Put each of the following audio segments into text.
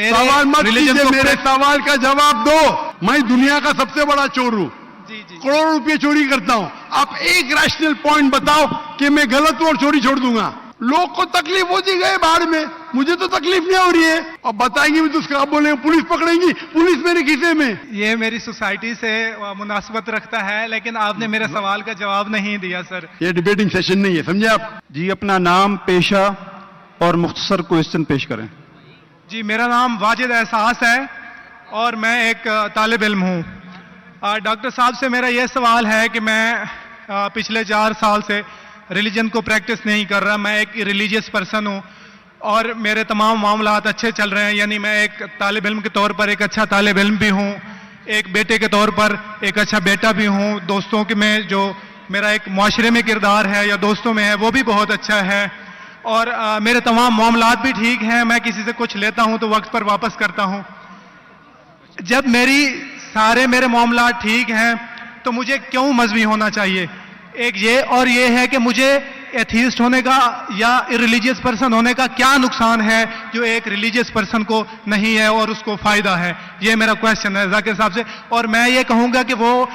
सवाल मत कीजिए, मेरे सवाल का जवाब दो। मैं दुनिया का सबसे बड़ा चोर हूं, करोड़ों रुपए चोरी करता हूं। आप एक रैशनल पॉइंट बताओ कि मैं गलत हूं और चोरी छोड़ दूंगा। लोग को तकलीफ होती गए बाहर में, मुझे तो तकलीफ नहीं हो रही है। अब बताएंगे भी तो उसका आप बोलेंगे पुलिस पकड़ेंगी, पुलिस मेरे खीसे में। ये मेरी सोसाइटी से मुनासबत रखता है, लेकिन आपने मेरे सवाल का जवाब नहीं दिया सर। ये डिबेटिंग सेशन नहीं है, समझे आप? जी, अपना नाम, पेशा और मुख्तसर क्वेश्चन पेश करें। जी, मेरा नाम वाजिद एहसास है और मैं एक तालिब इल्म हूँ। डॉक्टर साहब से मेरा यह सवाल है कि मैं पिछले 4 साल से रिलीजन को प्रैक्टिस नहीं कर रहा। मैं एक रिलीजियस पर्सन हूँ और मेरे तमाम मामलात अच्छे चल रहे हैं। यानी मैं एक तालिब इल्म के तौर पर एक अच्छा तालिब इल्म भी हूँ, एक बेटे के तौर पर एक अच्छा बेटा भी हूँ। दोस्तों के में जो मेरा एक मुआशरे में किरदार है या दोस्तों में है वो भी बहुत अच्छा है और मेरे तमाम मामलात भी ठीक हैं। मैं किसी से कुछ लेता हूँ तो वक्त पर वापस करता हूँ। जब मेरे मामलात ठीक हैं तो मुझे क्यों मजहबी होना चाहिए? एक ये और ये है कि मुझे एथीस्ट होने का या रिलीजियस पर्सन होने का क्या नुकसान है जो एक रिलीजियस पर्सन को नहीं है और उसको फायदा है? ये मेरा क्वेश्चन है जाकिर साहब से। और मैं ये कहूंगा कि वो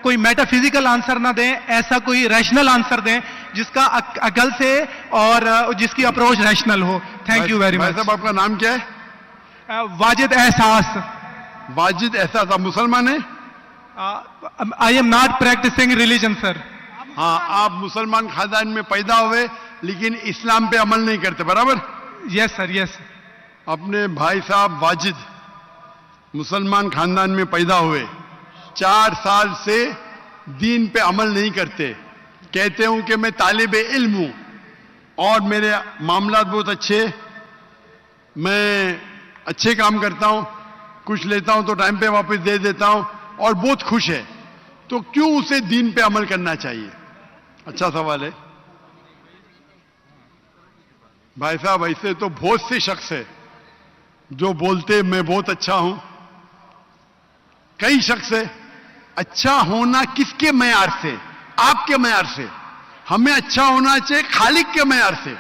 कोई मेटाफिजिकल आंसर ना दें, ऐसा कोई रैशनल आंसर दें जिसका अकल से और जिसकी अप्रोच रैशनल हो। Thank you very much. साहब, आपका नाम क्या है? वाजिद एहसास। वाजिद एहसास, आप मुसलमान हैं? I am not practicing religion sir. हाँ, आप मुसलमान खानदान में पैदा हुए लेकिन इस्लाम पे अमल नहीं करते, बराबर? Yes sir, yes. अपने भाई साहब वाजिद मुसलमान खानदान में पैदा हुए, 4 साल से दीन पे अमल नहीं करते। कहते हूं कि मैं तालिबे इल्म हूं और मेरे मामलात बहुत अच्छे, मैं अच्छे काम करता हूं, कुछ लेता हूं तो टाइम पे वापस दे देता हूं और बहुत खुश है। तो क्यों उसे दीन पे अमल करना चाहिए? अच्छा सवाल है भाई साहब। ऐसे तो बहुत से शख्स है जो बोलते मैं बहुत अच्छा हूं। कई शख्स है। अच्छा होना किसके मयार से? आपके मयार से। हमें अच्छा होना चाहिए खालिक के मयार से।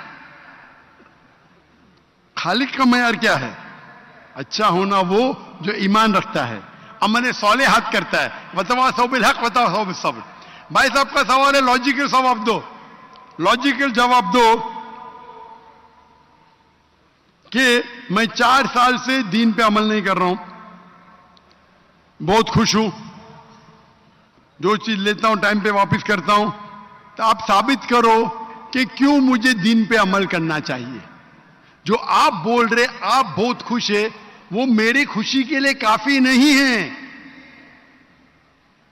खालिक का मयार क्या है? अच्छा होना वो जो ईमान रखता है, अमल सौलेहात करता है। वतवासौ बिल हक वतवासौ बिस सब्र। भाई साहब का सवाल है, लॉजिकल जवाब दो, लॉजिकल जवाब दो कि मैं 4 साल से दीन पे अमल नहीं कर रहा हूं, बहुत खुश हूं, जो चीज लेता हूं टाइम पे वापस करता हूं। तो आप साबित करो कि क्यों मुझे दीन पे अमल करना चाहिए। जो आप बोल रहे आप बहुत खुश है, वो मेरी खुशी के लिए काफी नहीं है।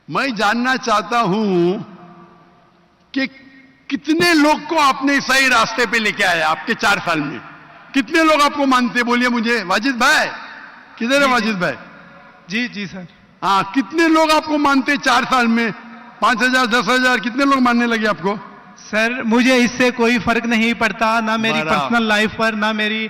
मैं जानना चाहता हूं कि कितने लोग को आपने सही रास्ते पे लेके आया आपके 4 साल में। कितने लोग आपको मानते? बोलिए मुझे। वाजिद भाई किधर है? वाजिद भाई जी जी सर। हाँ, कितने लोग आपको मानते 4 साल में? 5,000 10,000 कितने लोग मानने लगे आपको? सर मुझे इससे कोई फर्क नहीं पड़ता, ना मेरी पर्सनल लाइफ पर, ना मेरी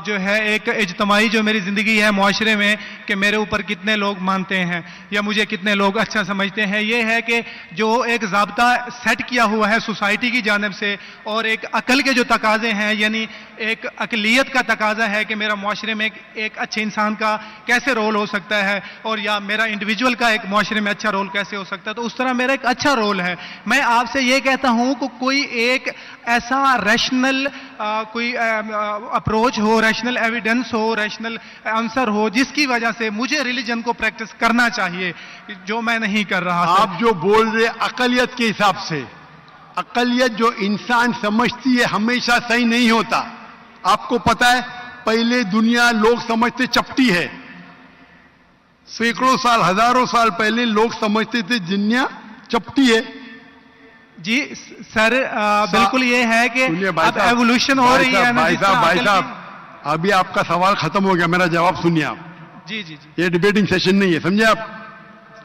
जो है एक इज्तमाई जो मेरी जिंदगी है मुआशरे में, कि मेरे ऊपर कितने लोग मानते हैं या मुझे कितने लोग अच्छा समझते हैं। ये है कि जो एक ज़ाब्ता सेट किया हुआ है सोसाइटी की जानिब से और एक अकल के जो तकाजे हैं, यानी एक अकलियत का तकाजा है कि मेरा मुआशरे में एक अच्छे इंसान का कैसे रोल हो सकता है और या मेरा इंडिविजुअल का एक मुआशरे में अच्छा रोल कैसे हो सकता है। तो उस तरह मेरा एक अच्छा रोल है। मैं आपसे ये कहता हूं कि कोई एक ऐसा रैशनल कोई अप्रोच हो, रैशनल एविडेंस हो, रैशनल आंसर हो जिसकी वजह से मुझे रिलीजन को प्रैक्टिस करना चाहिए, जो मैं नहीं कर रहा। आप जो बोल रहे अकलियत के हिसाब से, अकलियत जो इंसान समझती है हमेशा सही नहीं होता। आपको पता है पहले दुनिया लोग समझते चपटी है। सैकड़ों साल, हजारों साल पहले लोग समझते थे दुनिया चपटी है। जी सर, बिल्कुल ये है कि अब एवोल्यूशन हो रही है ना। भाई साहब अभी आपका सवाल खत्म हो गया, मेरा जवाब सुनिए आप। जी जी जी। ये डिबेटिंग सेशन नहीं है, समझे आप?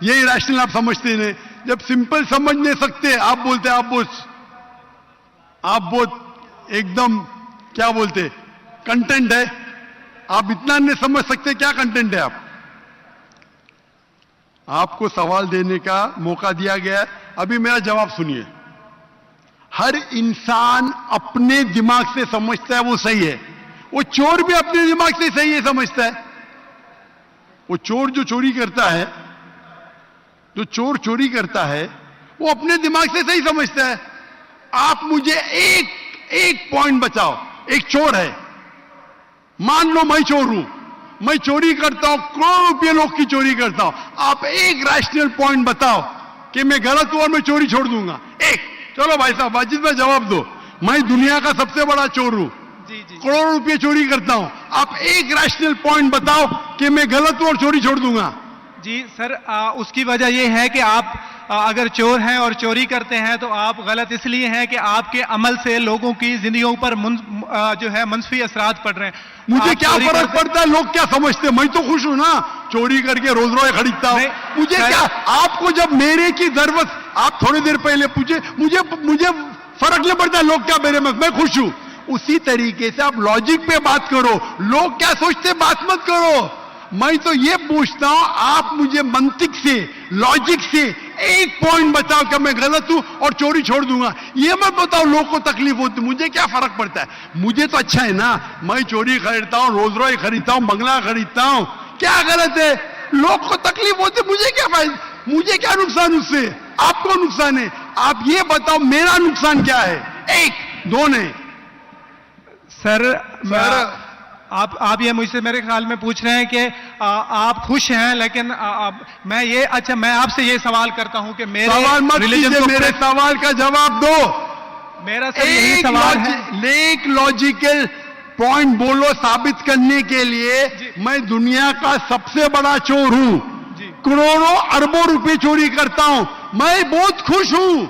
ये इरेशनल आप समझते नहीं। जब सिंपल समझ नहीं सकते आप बोलते आप बहुत एकदम क्या बोलते कंटेंट है। आप इतना नहीं समझ सकते क्या कंटेंट है। आपको सवाल देने का मौका दिया गया है, अभी मेरा जवाब सुनिए। हर इंसान अपने दिमाग से समझता है वो सही है, वो चोर भी अपने दिमाग से सही है समझता है। वो चोर जो चोरी करता है, जो चोर चोरी करता है, वो अपने दिमाग से सही समझता है। आप मुझे एक पॉइंट बताओ, एक चोर है, मान लो मैं चोर हूं, मैं चोरी करता हूं, करोड़ों रुपये लोग की चोरी करता हूं, आप एक रैशनल पॉइंट बताओ कि मैं गलत हूं और मैं चोरी छोड़ दूंगा। एक, चलो भाई साहब वाजिद भाई जवाब दो, मैं दुनिया का सबसे बड़ा चोर हूं, करोड़ों रुपये चोरी करता हूं, आप एक रैशनल पॉइंट बताओ कि मैं गलत हूं और चोरी छोड़ दूंगा। जी सर, उसकी वजह यह है कि आप अगर चोर हैं और चोरी करते हैं तो आप गलत इसलिए हैं कि आपके अमल से लोगों की जिंदगियों पर जो है मंफी असरात पड़ रहे हैं। मुझे क्या फर्क पड़ता है लोग क्या समझते हैं, मैं तो खुश हूं ना, चोरी करके रोज रोज खरीदता हूं, मुझे क्या। आपको जब मेरे की जरूरत, आप थोड़ी देर पहले पूछे, मुझे फर्क नहीं पड़ता लोग क्या मेरे में, मैं खुश हूं। उसी तरीके से आप लॉजिक पे बात करो, लोग क्या सोचते बात मत करो। मैं तो ये पूछता हूं, आप मुझे मंतिक से, लॉजिक से एक पॉइंट बताओ कि मैं गलत हूं और चोरी छोड़ दूंगा। ये मत बताओ लोग को तकलीफ होती, मुझे क्या फर्क पड़ता है, मुझे तो अच्छा है ना, मैं चोरी खरीदता हूं, रोज रोज खरीदता हूं, बंगला खरीदता हूं, क्या गलत है। लोग को तकलीफ होती, मुझे क्या फायदा, मुझे क्या नुकसान उससे, आपको नुकसान है। आप ये बताओ मेरा नुकसान क्या है, एक दो नहीं। सर आप ये मुझसे मेरे ख्याल में पूछ रहे हैं कि आप खुश हैं, लेकिन मैं आपसे ये सवाल करता हूं कि मेरे सवाल मत कीजिए, मेरे सवाल का जवाब दो। मेरा सर यही सवाल है, एक लॉजिकल पॉइंट बोलो साबित करने के लिए। मैं दुनिया का सबसे बड़ा चोर हूं, करोड़ों अरबों रुपए चोरी करता हूं, मैं बहुत खुश हूं।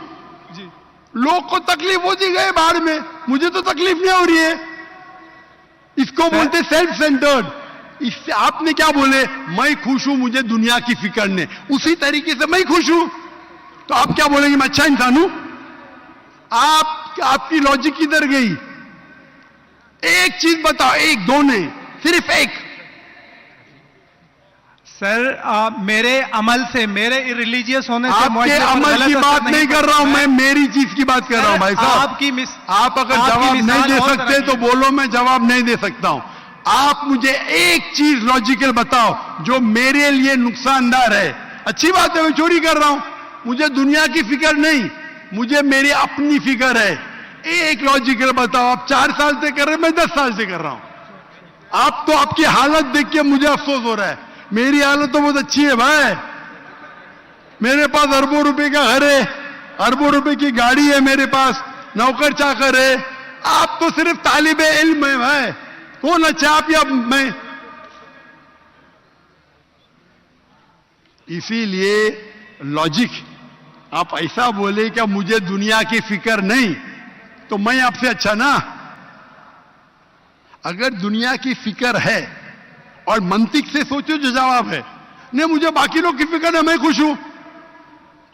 लोग को तकलीफ होती गए बाहर में, मुझे तो तकलीफ नहीं हो रही है। इसको बोलते सेल्फ सेंटर्ड। इससे आपने क्या बोले, मैं खुश हूं, मुझे दुनिया की फिक्र नहीं, उसी तरीके से मैं खुश हूं, तो आप क्या बोलेंगे मैं अच्छा इंसान हूं। आपकी लॉजिक किधर गई। एक चीज बताओ, एक दो नहीं, सिर्फ एक। सर मेरे अमल से, मेरे रिलीजियस होने से, आपके अमल की बात नहीं कर रहा हूं मैं, मेरी चीज की बात कर रहा हूं भाई साहब। आप अगर जवाब नहीं दे सकते तो बोलो, मैं जवाब नहीं दे सकता हूं। आप मुझे एक चीज लॉजिकल बताओ जो मेरे लिए नुकसानदार है। अच्छी बात है, मैं चोरी कर रहा हूं, मुझे दुनिया की फिक्र नहीं, मुझे मेरी अपनी फिक्र है। एक लॉजिकल बताओ। आप 4 साल से कर रहे, मैं 10 साल से कर रहा हूं। आप तो आपकी हालत देख के मुझे अफसोस हो रहा है, मेरी हालत तो बहुत अच्छी है भाई। मेरे पास अरबों रुपए का घर है, अरबों रुपए की गाड़ी है मेरे पास, नौकर चाकर है। आप तो सिर्फ तालिबे इल्म है भाई, कौन अच्छा आप या मैं। इसीलिए लॉजिक, आप ऐसा बोले कि मुझे दुनिया की फिक्र नहीं, तो मैं आपसे अच्छा ना। अगर दुनिया की फिक्र है और मंतिक से सोचो जो जवाब है, नहीं मुझे बाकी लोग की फिक्र है, मैं खुश हूं,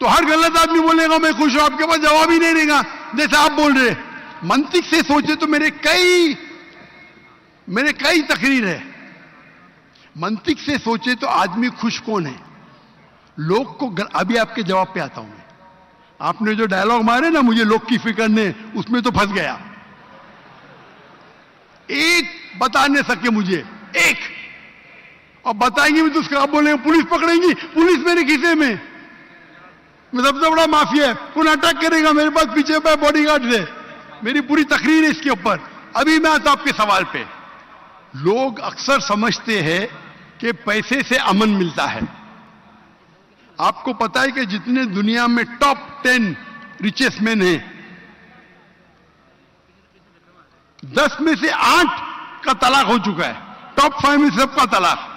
तो हर गलत आदमी बोलेगा मैं खुश हूं, आपके पास जवाब ही नहीं रहेगा जैसे आप बोल रहे। मंतिक से सोचे तो मेरे कई तकरीर है। मंतिक से सोचे तो आदमी खुश कौन है, लोग को अभी आपके जवाब पे आता हूं मैं। आपने जो डायलॉग मारे ना, मुझे लोग की फिक्र नहीं, उसमें तो फंस गया। एक बता नहीं सके मुझे, एक, और बताएंगे भी तो उसका आप बोलेंगे पुलिस पकड़ेंगी, पुलिस मेरे खीसे में, मैं सबसे बड़ा माफिया है, कौन अटैक करेगा, मेरे पास पीछे पे बॉडीगार्ड है। मेरी पूरी तकरीर है इसके ऊपर। अभी मैं आता आपके सवाल पे। लोग अक्सर समझते हैं कि पैसे से अमन मिलता है। आपको पता है कि जितने दुनिया में टॉप 10 रिचेस्ट मैन हैं, 10 में से 8 का तलाक हो चुका है, टॉप 5 में सबका तलाक।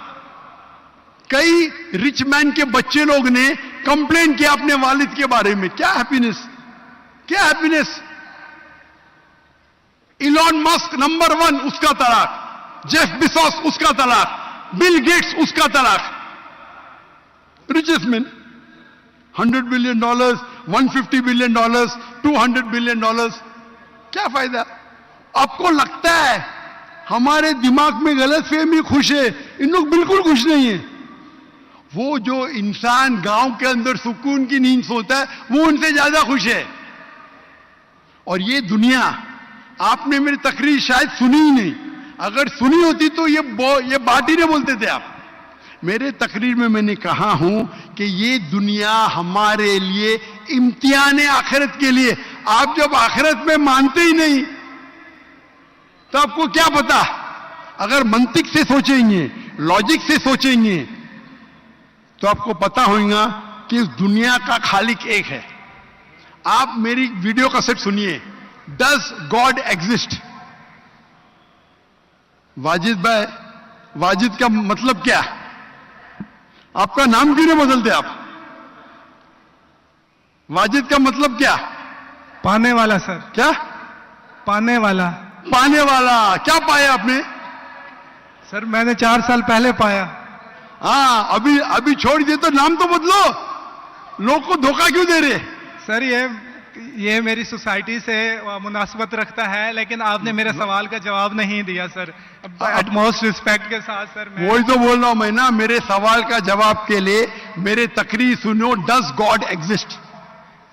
कई रिच मैन के बच्चे लोग ने कंप्लेन किया अपने वालिद के बारे में, क्या हैप्पीनेस, क्या हैप्पीनेस। इलॉन मस्क नंबर 1, उसका तलाक। जेफ बिजोस उसका तलाक। बिल गेट्स उसका तलाक। Richest man, $100 billion, $150 billion, $200 billion. क्या फायदा। आपको लगता है हमारे दिमाग में गलतफहमी खुश है, इन लोग बिल्कुल खुश नहीं है। वो जो इंसान गांव के अंदर सुकून की नींद सोता है, वो उनसे ज्यादा खुश है। और ये दुनिया, आपने मेरी तकरीर शायद सुनी ही नहीं, अगर सुनी होती तो ये बात ही नहीं बोलते थे आप। मेरे तकरीर में मैंने कहा हूं कि ये दुनिया हमारे लिए इम्तिहान है आखिरत के लिए। आप जब आखिरत में मानते ही नहीं तो आपको क्या पता। अगर मंतिक से सोचेंगे, लॉजिक से सोचेंगे तो आपको पता होगा कि इस दुनिया का खालिक एक है। आप मेरी वीडियो कैसेट सुनिए, डज गॉड एग्जिस्ट। वाजिद भाई, वाजिद का मतलब क्या? आपका नाम क्यों नहीं बदलते आप? वाजिद का मतलब क्या? पाने वाला सर। क्या? पाने वाला। पाने वाला। क्या पाया आपने? सर मैंने 4 साल पहले पाया। हाँ, अभी छोड़ दिए तो नाम तो बदलो। लोग को धोखा क्यों दे रहे? सर ये मेरी सोसाइटी से मुनासबत रखता है, लेकिन आपने मेरे सवाल का जवाब नहीं दिया सर। अटमोस्ट रिस्पेक्ट के साथ सर मैं वही तो बोल रहा हूं मैं ना, मेरे सवाल का जवाब के लिए मेरे तकरीर सुनो। Does God exist?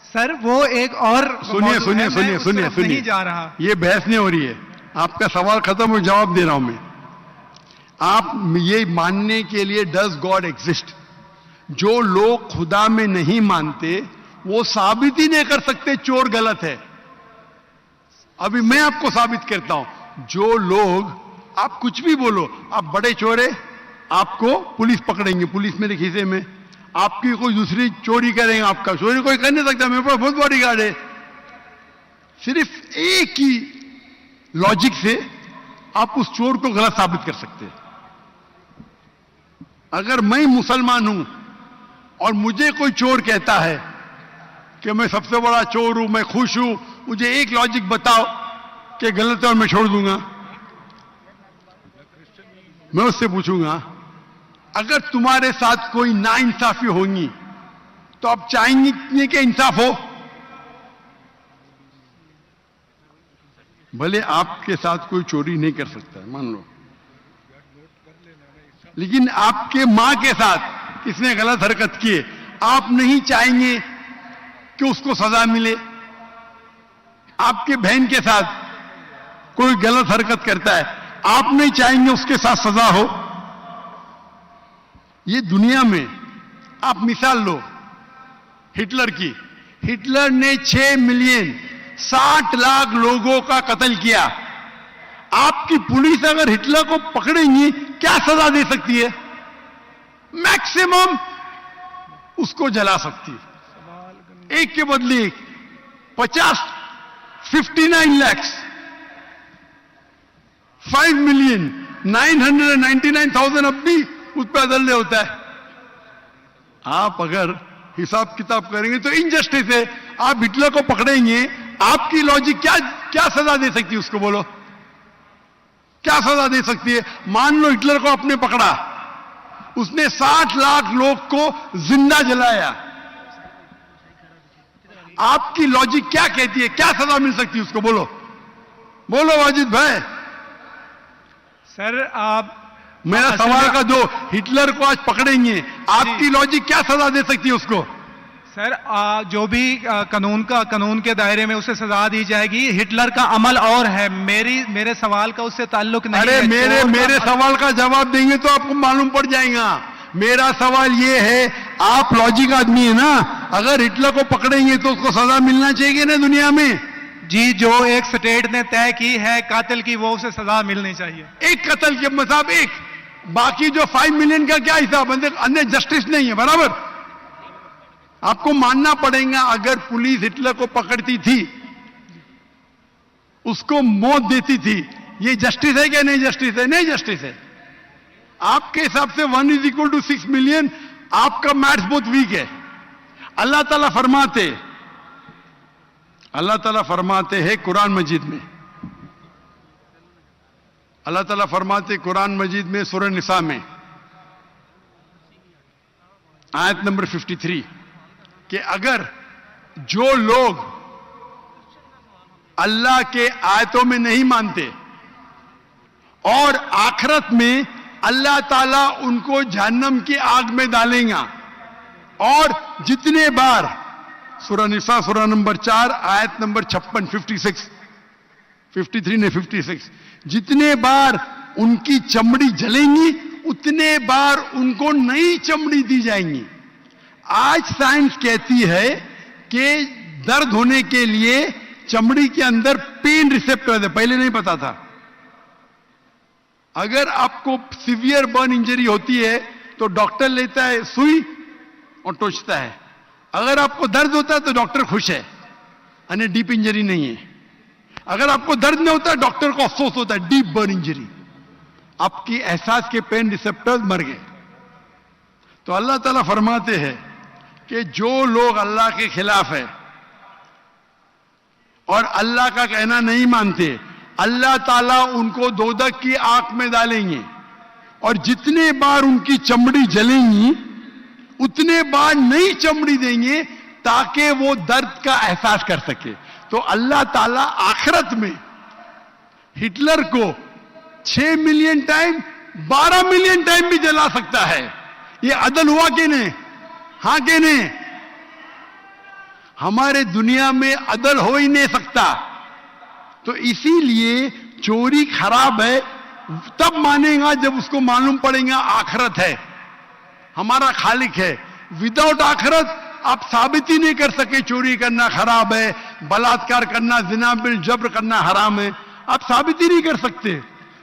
सर वो एक और सुनिए सुनिए सुनिए सुनिए सुनिए, नहीं जा रहा। ये बहस नहीं हो रही है। आपका सवाल खत्म हो, जवाब दे रहा हूं मैं। आप ये मानने के लिए डज गॉड एग्जिस्ट, जो लोग खुदा में नहीं मानते वो साबित ही नहीं कर सकते चोर गलत है। अभी मैं आपको साबित करता हूं। जो लोग, आप कुछ भी बोलो, आप बड़े चोर है, आपको पुलिस पकड़ेंगे, पुलिस मेरे खीसे में। आपकी कोई दूसरी चोरी करेंगे, आपका चोरी कोई कर नहीं सकता, मेरे पास बहुत बड़ी गार्ड है। सिर्फ एक ही लॉजिक से आप उस चोर को गलत साबित कर सकते हैं। अगर मैं मुसलमान हूं और मुझे कोई चोर कहता है कि मैं सबसे बड़ा चोर हूं, मैं खुश हूं, मुझे एक लॉजिक बताओ कि गलत है और मैं छोड़ दूंगा। मैं उससे पूछूंगा, अगर तुम्हारे साथ कोई नाइंसाफी होगी तो आप चाहेंगे कि इंसाफ हो? भले आपके साथ कोई चोरी नहीं कर सकता है, मान लो, लेकिन आपके मां के साथ किसने गलत हरकत की है, आप नहीं चाहेंगे कि उसको सजा मिले? आपके बहन के साथ कोई गलत हरकत करता है, आप नहीं चाहेंगे उसके साथ सजा हो? ये दुनिया में आप मिसाल लो हिटलर की। हिटलर ने 6 मिलियन 60 लाख लोगों का कत्ल किया। आपकी पुलिस अगर हिटलर को पकड़ेंगी क्या सजा दे सकती है? मैक्सिमम उसको जला सकती है। एक के बदले एक 59 लाख 5,999,000 अब भी उस पर अदल्य होता है। आप अगर हिसाब किताब करेंगे तो इनजस्टिस है। आप हिटलर को पकड़ेंगे, आपकी लॉजिक क्या सजा दे सकती है उसको? बोलो, क्या सजा दे सकती है? मान लो हिटलर को आपने पकड़ा, उसने 60 लाख लोग को जिंदा जलाया, आपकी लॉजिक क्या कहती है? क्या सजा मिल सकती है उसको? बोलो बोलो वाजिद भाई। सर आप मेरा सवाल का दो, हिटलर को आज पकड़ेंगे, आपकी लॉजिक क्या सजा दे सकती है उसको? सर जो भी कानून के दायरे में उसे सजा दी जाएगी। हिटलर का अमल और है, मेरे सवाल का उससे ताल्लुक नहीं है। अरे मेरे सवाल का जवाब देंगे तो आपको मालूम पड़ जाएगा। मेरा सवाल ये है, आप लॉजिक आदमी है ना, अगर हिटलर को पकड़ेंगे तो उसको सजा मिलना चाहिए ना दुनिया में? जी, जो एक स्टेट ने तय की है कातिल की, वो उसे सजा मिलनी चाहिए। एक कत्ल के मतलब एक, बाकी जो 5 मिलियन का क्या हिसाब? अन्य जस्टिस नहीं है, बराबर? आपको मानना पड़ेगा, अगर पुलिस हिटलर को पकड़ती थी, उसको मौत देती थी, ये जस्टिस है क्या? नहीं जस्टिस है, नहीं जस्टिस है। आपके हिसाब से 1 = 6 मिलियन, आपका मैथ्स बहुत वीक है। अल्लाह ताला फरमाते हैं कुरान मजीद में, अल्लाह ताला फरमाते कुरान मजीद में सूरह निसा में आयत नंबर 53 कि अगर जो लोग अल्लाह के आयतों में नहीं मानते और आखिरत में अल्लाह ताला उनको जहन्नम की आग में डालेगा, और जितने बार, सूरह निसा सूरह नंबर 4 आयत नंबर 56, 56, 53 ने 56, जितने बार उनकी चमड़ी जलेंगी उतने बार उनको नई चमड़ी दी जाएंगी। आज साइंस कहती है कि दर्द होने के लिए चमड़ी के अंदर पेन रिसेप्टर है, पहले नहीं पता था। अगर आपको सीवियर बर्न इंजरी होती है तो डॉक्टर लेता है सुई और टोचता है। अगर आपको दर्द होता है तो डॉक्टर खुश है, यानी डीप इंजरी नहीं है। अगर आपको दर्द नहीं होता डॉक्टर को अफसोस होता है, डीप बर्न इंजरी, आपकी एहसास के पेन रिसेप्टर्स मर गए। तो अल्लाह ताला फरमाते हैं कि जो लोग अल्लाह के खिलाफ है और अल्लाह का कहना नहीं मानते, अल्लाह ताला उनको दोजख की आग में डालेंगे और जितने बार उनकी चमड़ी जलेंगी उतने बार नई चमड़ी देंगे ताकि वो दर्द का एहसास कर सके। तो अल्लाह ताला आखिरत में हिटलर को 6 मिलियन टाइम 12 मिलियन टाइम भी जला सकता है। ये अदल हुआ कि नहीं? हां कि नहीं? हमारे दुनिया में अदल हो ही नहीं सकता। तो इसीलिए चोरी खराब है तब मानेगा जब उसको मालूम पड़ेगा आखिरत है, हमारा खालिक है। विदाउट आखिरत आप साबित ही नहीं कर सके चोरी करना खराब है, बलात्कार करना, जिना बिल जब्र करना हराम है, आप साबित ही नहीं कर सकते।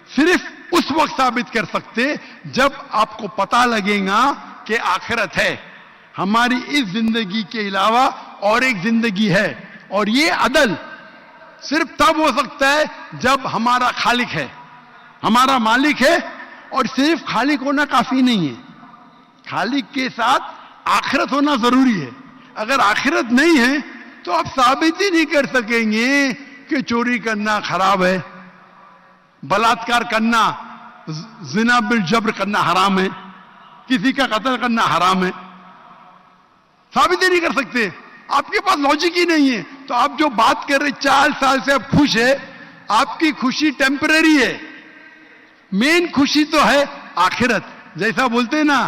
सिर्फ उस वक्त साबित कर सकते जब आपको पता लगेगा कि आखिरत है, हमारी इस जिंदगी के अलावा और एक जिंदगी है। और ये अदल सिर्फ तब हो सकता है जब हमारा खालिक है, हमारा मालिक है। और सिर्फ खालिक होना काफी नहीं है, खालिक के साथ आखिरत होना जरूरी है। अगर आखिरत नहीं है तो आप साबित ही नहीं कर सकेंगे कि चोरी करना खराब है, बलात्कार करना, जिना बिल जब्र करना हराम है, किसी का कत्ल करना हराम है, साबित ही नहीं कर सकते। आपके पास लॉजिक ही नहीं है। तो आप जो बात कर रहे 4 साल से आप खुश है, आपकी खुशी टेम्परेरी है, मेन खुशी तो है आखिरत। जैसा बोलते हैं ना,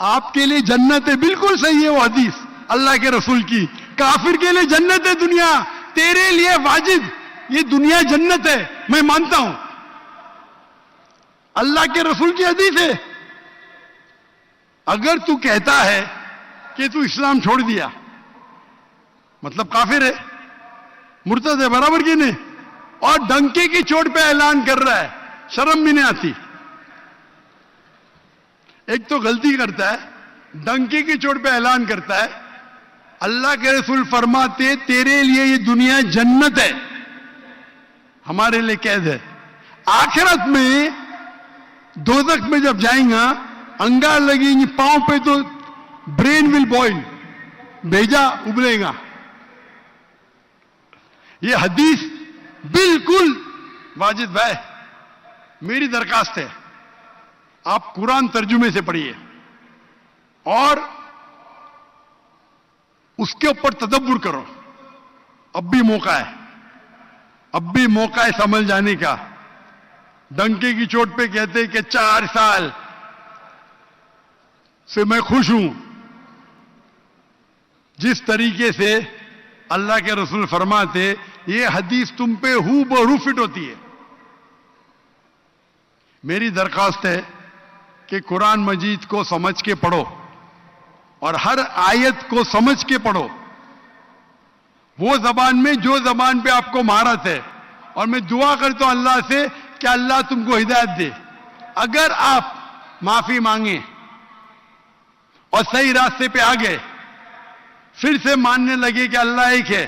आपके लिए जन्नत है, बिल्कुल सही है वो हदीस अल्लाह के रसूल की। काफिर के लिए जन्नत है दुनिया, तेरे लिए वाजिद ये दुनिया जन्नत है, मैं मानता हूं, अल्लाह के रसूल की हदीस है। अगर तू कहता है कि तू इस्लाम छोड़ दिया मतलब काफिर है, मुर्तद है, बराबर की नहीं, और डंके की चोट पे ऐलान कर रहा है, शर्म भी नहीं आती। एक तो गलती करता है, डंके की चोट पे ऐलान करता है। अल्लाह के रसूल फरमाते तेरे लिए ये दुनिया जन्नत है, हमारे लिए कैद है। आखिरत में दोजख में जब जाएगा, अंगार लगेंगी पांव पे तो ब्रेन विल बॉइल, भेजा उबलेगा। ये हदीस बिल्कुल वाजिद भाई, मेरी दरखास्त है आप कुरान तर्जुमे से पढ़िए और उसके ऊपर तदब्बुर करो। अब भी मौका है, अब भी मौका है समझ जाने का। डंके की चोट पे कहते कि 4 साल से मैं खुश हूं। जिस तरीके से अल्लाह के रसूल फरमाते, ये हदीस तुम पे हूबहू फिट होती है। मेरी दरखास्त है कि कुरान मजीद को समझ के पढ़ो और हर आयत को समझ के पढ़ो, वो जबान में जो जबान पे आपको महारत है। और मैं दुआ करता हूं अल्लाह से कि अल्लाह तुमको हिदायत दे। अगर आप माफी मांगे और सही रास्ते पे आ गए, फिर से मानने लगे कि अल्लाह एक है,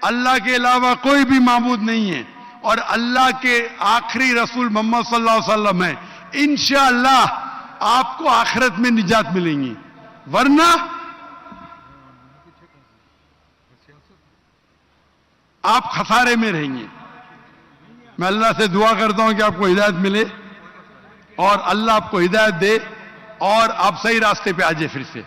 अल्लाह के अलावा कोई भी माबूद नहीं है और अल्लाह के आखिरी रसूल मोहम्मद सल्लल्लाहु अलैहि वसल्लम है, इंशाअल्लाह आपको आखिरत में निजात मिलेंगी। वरना आप खसारे में रहेंगे। मैं अल्लाह से दुआ करता हूं कि आपको हिदायत मिले और अल्लाह आपको हिदायत दे और आप सही रास्ते पे आ जाए फिर से।